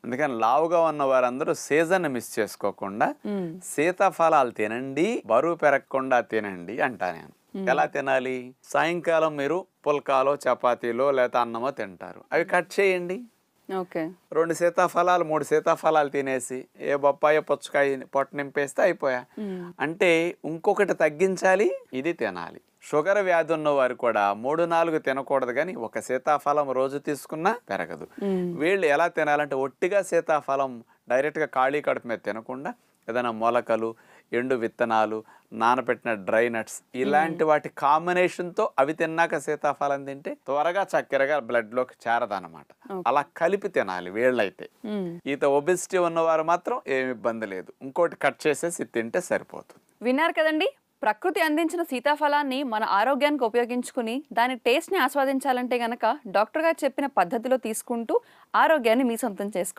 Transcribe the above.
అందుకని లావుగా ఉన్న వారందరూ సీజన్ మిస్ చేసుకోకుండా సీతాఫలాలు తినండి, బరువు పెరగకుండా తినండి అంటా నేను. ఎలా తినాలి? సాయంకాలం మీరు పుల్కాలో చపాతీలో లేకపోతే అన్నమో తింటారు, అవి కట్ చేయండి. 2 సీతాఫలాలు 3 సీతాఫలాలు తినేసి ఏ బొప్పాయో పుచ్చకాయ పొట్ట నింపేస్తే అయిపోయా. అంటే ఇంకొకటి తగ్గించాలి, ఇది తినాలి. షుగర్ వ్యాధి ఉన్న వారు కూడా 3-4 తినకూడదు, కానీ ఒక సీతాఫలం రోజు తీసుకున్నా పెరగదు. వీళ్ళు ఎలా తినాలంటే ఒట్టిగా సీతాఫలం డైరెక్ట్గా ఖాళీ కడుపు మీద తినకుండా ఏదైనా మొలకలు, ఎండు విత్తనాలు, నానబెట్టిన డ్రై నట్స్ ఇలాంటి వాటి కాంబినేషన్తో అవి తిన్నాక సీతాఫలం తింటే త్వరగా చక్కెరగా బ్లడ్లోకి చేరదనమాట. అలా కలిపి తినాలి వీళ్ళైతే. ఈత ఒబిసిటీ ఉన్నవారు మాత్రం ఏమి ఇబ్బంది లేదు, ఇంకోటి కట్ చేసేసి తింటే సరిపోతుంది. విన్నారు కదండి, ప్రకృతి అందించిన సీతాఫలాన్ని మన ఆరోగ్యానికి ఉపయోగించుకుని దాని టేస్ట్ని ఆస్వాదించాలంటే గనక డాక్టర్ గారు చెప్పిన పద్ధతిలో తీసుకుంటూ ఆరోగ్యాన్ని మీ సొంతం చేసుకోండి.